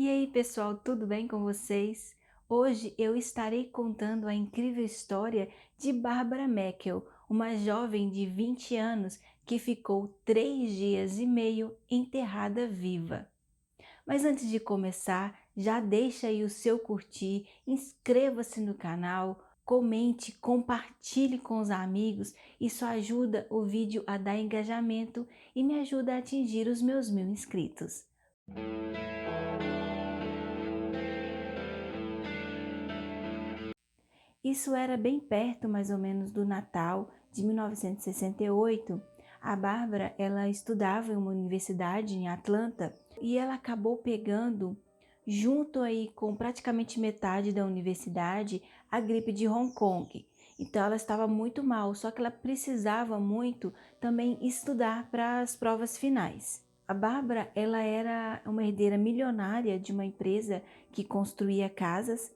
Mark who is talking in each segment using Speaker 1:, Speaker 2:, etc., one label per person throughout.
Speaker 1: E aí, pessoal, tudo bem com vocês? Hoje eu estarei contando a incrível história de Barbara Meckel, uma jovem de 20 anos que ficou 3 dias e meio enterrada viva. Mas antes de começar, já deixa aí o seu curtir, inscreva-se no canal, comente, compartilhe com os amigos, isso ajuda o vídeo a dar engajamento e me ajuda a atingir os meus 1000 inscritos. Isso era bem perto, mais ou menos, do Natal de 1968. A Bárbara, ela estudava em uma universidade em Atlanta e ela acabou pegando, junto aí com praticamente metade da universidade, a gripe de Hong Kong. Então ela estava muito mal, só que ela precisava muito também estudar para as provas finais. A Bárbara, ela era uma herdeira milionária de uma empresa que construía casas.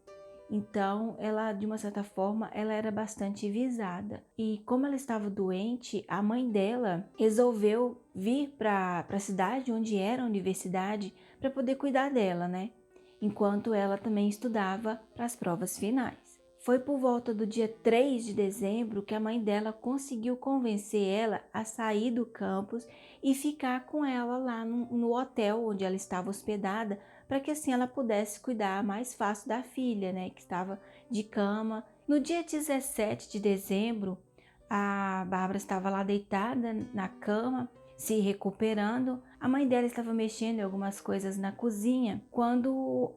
Speaker 1: Então, ela, de uma certa forma, ela era bastante visada. E como ela estava doente, a mãe dela resolveu vir para a cidade onde era a universidade para poder cuidar dela, né? Enquanto ela também estudava para as provas finais. Foi por volta do dia 3 de dezembro que a mãe dela conseguiu convencer ela a sair do campus e ficar com ela lá no hotel onde ela estava hospedada, para que assim ela pudesse cuidar mais fácil da filha, né, que estava de cama. No dia 17 de dezembro, a Bárbara estava lá deitada na cama, se recuperando. A mãe dela estava mexendo em algumas coisas na cozinha, quando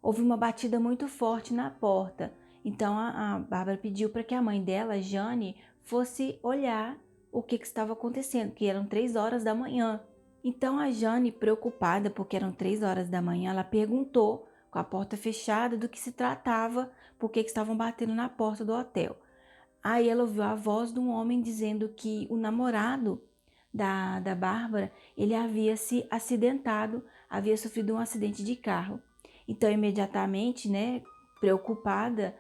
Speaker 1: houve uma batida muito forte na porta. Então a Bárbara pediu para que a mãe dela, Jane, fosse olhar o que estava acontecendo, que eram 3 horas da manhã. Então a Jane, preocupada porque eram 3 horas da manhã, ela perguntou, com a porta fechada, do que se tratava, por que estavam batendo na porta do hotel. Aí ela ouviu a voz de um homem dizendo que o namorado da Bárbara, ele havia se acidentado, havia sofrido um acidente de carro. Então imediatamente, né, preocupada,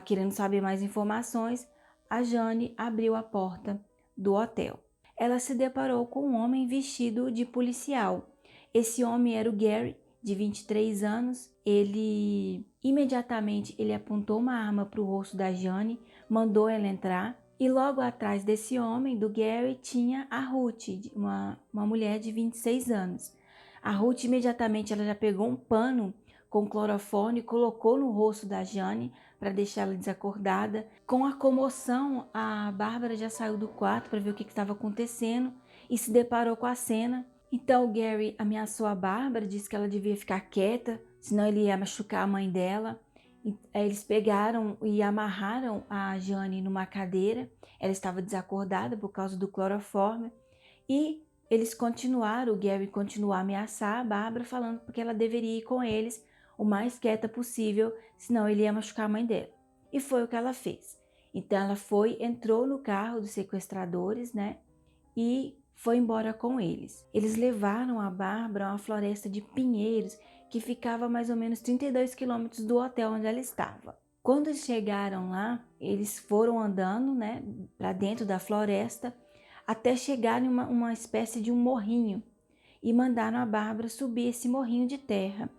Speaker 1: querendo saber mais informações, a Jane abriu a porta do hotel. Ela se deparou com um homem vestido de policial. Esse homem era o Gary, de 23 anos. Ele imediatamente apontou uma arma para o rosto da Jane, mandou ela entrar. E logo atrás desse homem, do Gary, tinha a Ruth, uma mulher de 26 anos. A Ruth imediatamente ela já pegou um pano com clorofone e colocou no rosto da Jane para deixá-la desacordada. Com a comoção, a Bárbara já saiu do quarto para ver o que estava acontecendo e se deparou com a cena. Então o Gary ameaçou a Bárbara, disse que ela devia ficar quieta, senão ele ia machucar a mãe dela. Aí eles pegaram e amarraram a Jane numa cadeira. Ela estava desacordada por causa do cloroforme. E eles continuaram, o Gary continuou a ameaçar a Bárbara, falando porque ela deveria ir com eles o mais quieta possível, senão ele ia machucar a mãe dela. E foi o que ela fez. Então ela entrou no carro dos sequestradores, né? E foi embora com eles. Eles levaram a Bárbara a uma floresta de pinheiros que ficava a mais ou menos 32 quilômetros do hotel onde ela estava. Quando eles chegaram lá, eles foram andando, né, para dentro da floresta até chegar em uma espécie de um morrinho e mandaram a Bárbara subir esse morrinho de terra.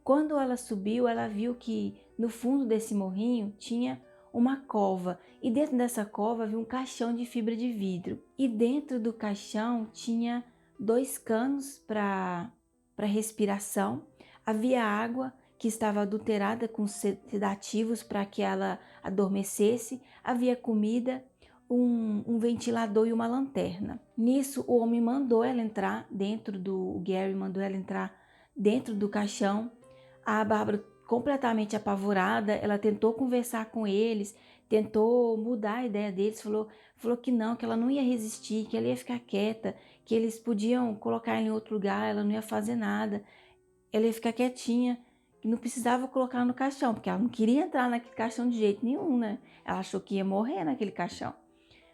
Speaker 1: Quando ela subiu, ela viu que no fundo desse morrinho tinha uma cova e dentro dessa cova havia um caixão de fibra de vidro e dentro do caixão tinha 2 canos para respiração, havia água que estava adulterada com sedativos para que ela adormecesse, havia comida, um ventilador e uma lanterna. Nisso o homem mandou ela entrar o Gary mandou ela entrar dentro do caixão. A Bárbara, completamente apavorada, ela tentou conversar com eles, tentou mudar a ideia deles, falou que não, que ela não ia resistir, que ela ia ficar quieta, que eles podiam colocar ela em outro lugar, ela não ia fazer nada, ela ia ficar quietinha, que não precisava colocar no caixão, porque ela não queria entrar naquele caixão de jeito nenhum, né? Ela achou que ia morrer naquele caixão.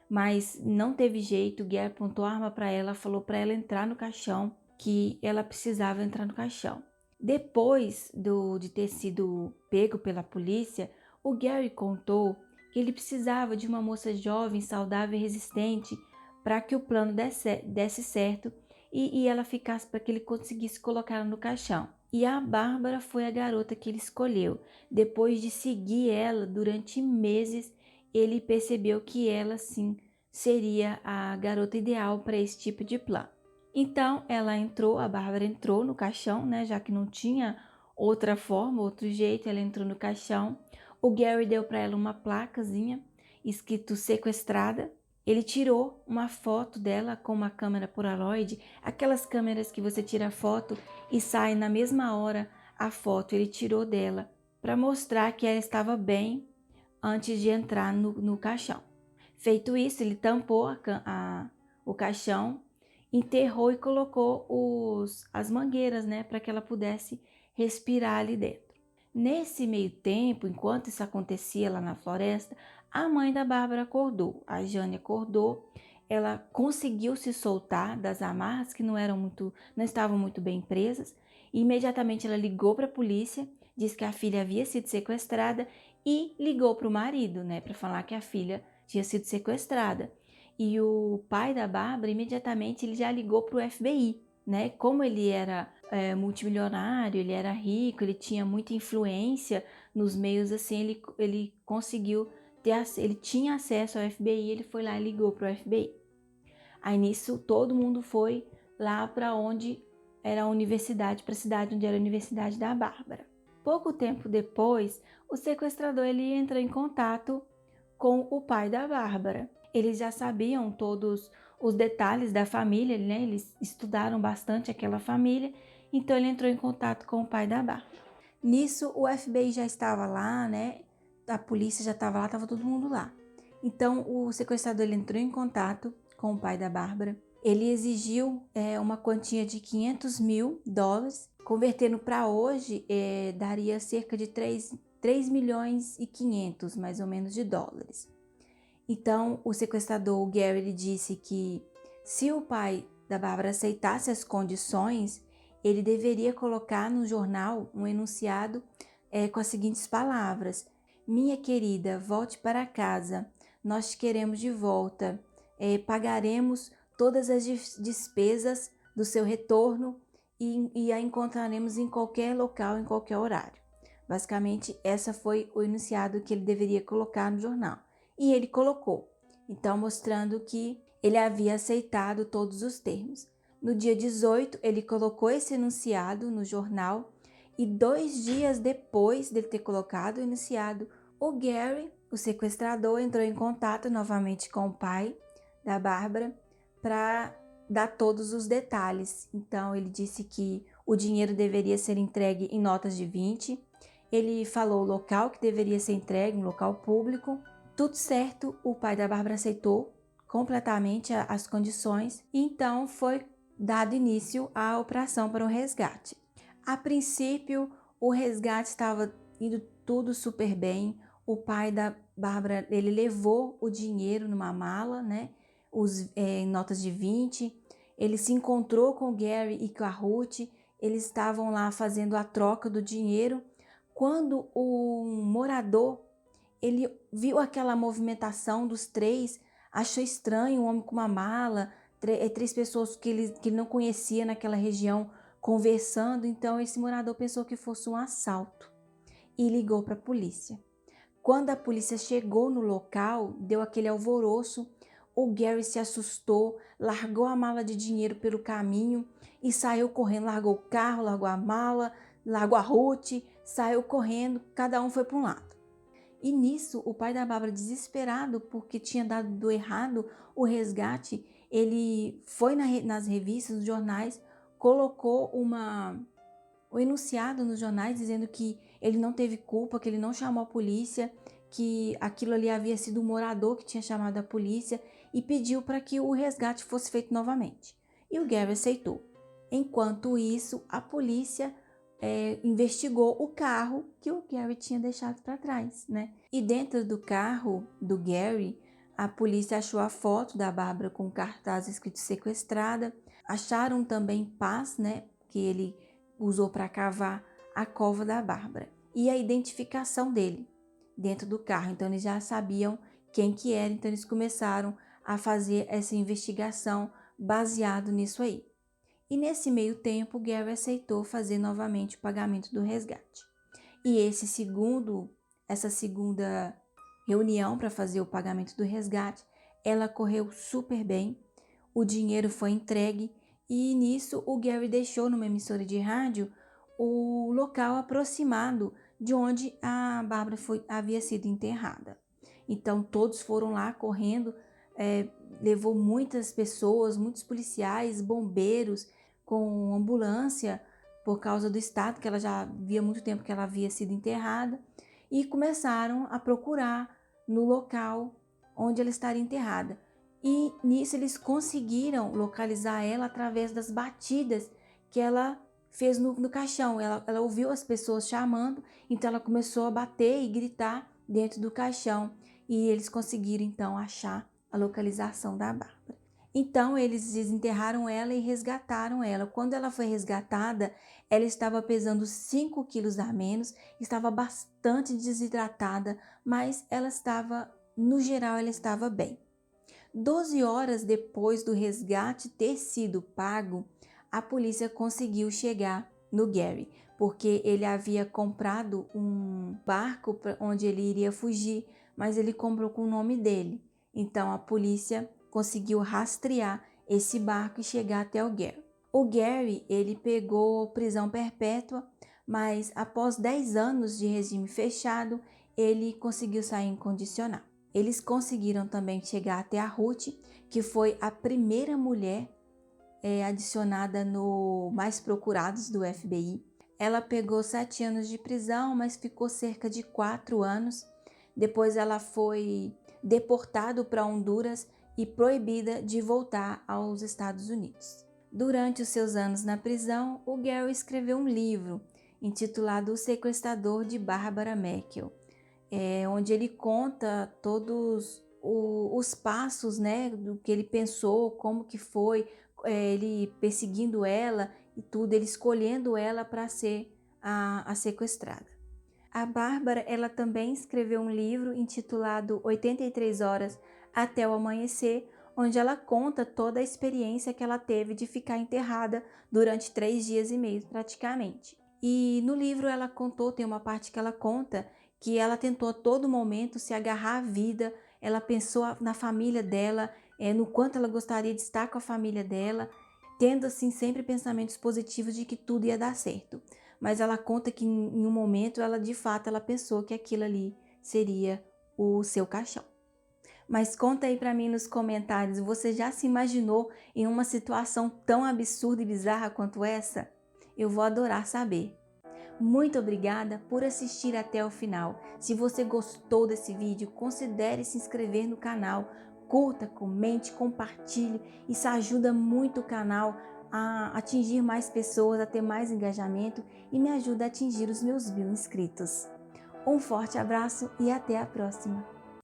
Speaker 1: Mas não teve jeito, o Gary apontou a arma para ela, falou para ela entrar no caixão, que ela precisava entrar no caixão. Depois de ter sido pego pela polícia, o Gary contou que ele precisava de uma moça jovem, saudável e resistente para que o plano desse certo e ela ficasse, para que ele conseguisse colocar ela no caixão. E a Bárbara foi a garota que ele escolheu. Depois de seguir ela durante meses, ele percebeu que ela sim seria a garota ideal para esse tipo de plano. Então a Bárbara entrou no caixão, né, já que não tinha outra forma, outro jeito, ela entrou no caixão. O Gary deu para ela uma placazinha escrito sequestrada. Ele tirou uma foto dela com uma câmera Polaroid, aquelas câmeras que você tira foto e sai na mesma hora a foto. Ele tirou dela para mostrar que ela estava bem antes de entrar no caixão. Feito isso, ele tampou o caixão, enterrou e colocou as mangueiras, né, para que ela pudesse respirar ali dentro. Nesse meio tempo, enquanto isso acontecia lá na floresta, a mãe da Bárbara acordou, a Jane acordou, ela conseguiu se soltar das amarras que não estavam muito bem presas, e imediatamente ela ligou para a polícia, disse que a filha havia sido sequestrada e ligou para o marido, né, para falar que a filha tinha sido sequestrada. E o pai da Bárbara, imediatamente, ele já ligou para o FBI, né? Como ele era multimilionário, ele era rico, ele tinha muita influência nos meios, assim, ele conseguiu ele tinha acesso ao FBI, ele foi lá e ligou para o FBI. Aí nisso todo mundo foi lá para onde era a universidade, para a cidade onde era a universidade da Bárbara. Pouco tempo depois, o sequestrador ele entrou em contato com o pai da Bárbara. Eles já sabiam todos os detalhes da família, né? Eles estudaram bastante aquela família, então ele entrou em contato com o pai da Bárbara. Nisso, o FBI já estava lá, né? A polícia já estava lá, estava todo mundo lá. Então, o sequestrador ele entrou em contato com o pai da Bárbara. Ele exigiu uma quantia de $500 mil, convertendo para hoje, daria cerca de 3 milhões e 500, mais ou menos, de dólares. Então, o sequestrador, o Gary, ele disse que se o pai da Bárbara aceitasse as condições, ele deveria colocar no jornal um enunciado com as seguintes palavras: minha querida, volte para casa, nós te queremos de volta, pagaremos todas as despesas do seu retorno e a encontraremos em qualquer local, em qualquer horário. Basicamente, essa foi o enunciado que ele deveria colocar no jornal. E ele colocou, então mostrando que ele havia aceitado todos os termos. No dia 18, ele colocou esse enunciado no jornal e 2 dias depois dele ter colocado o enunciado, o Gary, o sequestrador, entrou em contato novamente com o pai da Bárbara para dar todos os detalhes. Então ele disse que o dinheiro deveria ser entregue em notas de 20. Ele falou o local que deveria ser entregue, um local público. Tudo certo, o pai da Bárbara aceitou completamente as condições e então foi dado início à operação para o resgate. A princípio, o resgate estava indo tudo super bem. O pai da Bárbara, ele levou o dinheiro numa mala, né? Notas de 20. Ele se encontrou com o Gary e com a Ruth. Eles estavam lá fazendo a troca do dinheiro. Quando o morador ele viu aquela movimentação dos três, achou estranho, um homem com uma mala, 3 pessoas que ele não conhecia naquela região conversando. Então esse morador pensou que fosse um assalto e ligou para a polícia. Quando a polícia chegou no local, deu aquele alvoroço, o Gary se assustou, largou a mala de dinheiro pelo caminho e saiu correndo, largou o carro, largou a mala, largou a Ruth, saiu correndo, cada um foi para um lado. E nisso, o pai da Bárbara, desesperado porque tinha dado errado o resgate, ele foi nas revistas, nos jornais, colocou o enunciado nos jornais dizendo que ele não teve culpa, que ele não chamou a polícia, que aquilo ali havia sido um morador que tinha chamado a polícia e pediu para que o resgate fosse feito novamente. E o Gary aceitou. Enquanto isso, a polícia investigou o carro que o Gary tinha deixado para trás, né? E dentro do carro do Gary, a polícia achou a foto da Bárbara com um cartaz escrito sequestrada. Acharam também pás, né? Que ele usou para cavar a cova da Bárbara. E a identificação dele dentro do carro. Então eles já sabiam quem que era, então eles começaram a fazer essa investigação baseado nisso aí. E nesse meio tempo, Gary aceitou fazer novamente o pagamento do resgate. E essa segunda reunião para fazer o pagamento do resgate, ela correu super bem, o dinheiro foi entregue e nisso o Gary deixou numa emissora de rádio o local aproximado de onde a Bárbara havia sido enterrada. Então todos foram lá correndo, levou muitas pessoas, muitos policiais, bombeiros, com ambulância, por causa do estado, que ela já havia muito tempo que ela havia sido enterrada, e começaram a procurar no local onde ela estaria enterrada. E nisso eles conseguiram localizar ela através das batidas que ela fez no caixão. Ela ouviu as pessoas chamando, então ela começou a bater e gritar dentro do caixão. E eles conseguiram então achar a localização da Bárbara. Então eles desenterraram ela e resgataram ela. Quando ela foi resgatada, ela estava pesando 5 quilos a menos, estava bastante desidratada, mas ela estava, no geral, ela estava bem. 12 horas depois do resgate ter sido pago, a polícia conseguiu chegar no Gary, porque ele havia comprado um barco onde ele iria fugir, mas ele comprou com o nome dele. Então a polícia conseguiu rastrear esse barco e chegar até o Gary. O Gary, ele pegou prisão perpétua, mas após 10 anos de regime fechado, ele conseguiu sair incondicional. Eles conseguiram também chegar até a Ruth, que foi a primeira mulher adicionada no Mais Procurados do FBI. Ela pegou 7 anos de prisão, mas ficou cerca de 4 anos. Depois ela foi deportada para Honduras e proibida de voltar aos Estados Unidos. Durante os seus anos na prisão, o Gary escreveu um livro intitulado O Sequestrador de Barbara Meikle, onde ele conta todos os passos, né, do que ele pensou, como que foi, ele perseguindo ela e tudo, ele escolhendo ela para ser a sequestrada. A Bárbara, ela também escreveu um livro intitulado 83 Horas até o Amanhecer, onde ela conta toda a experiência que ela teve de ficar enterrada durante 3 dias e meio praticamente. E no livro ela contou, tem uma parte que ela conta que ela tentou a todo momento se agarrar à vida, ela pensou na família dela, no quanto ela gostaria de estar com a família dela, tendo assim sempre pensamentos positivos de que tudo ia dar certo. Mas ela conta que em um momento ela de fato ela pensou que aquilo ali seria o seu caixão. Mas conta aí para mim nos comentários, você já se imaginou em uma situação tão absurda e bizarra quanto essa? Eu vou adorar saber. Muito obrigada por assistir até o final. Se você gostou desse vídeo, considere se inscrever no canal, curta, comente, compartilhe. Isso ajuda muito o canal a atingir mais pessoas, a ter mais engajamento e me ajuda a atingir os meus 1000 inscritos. Um forte abraço e até a próxima!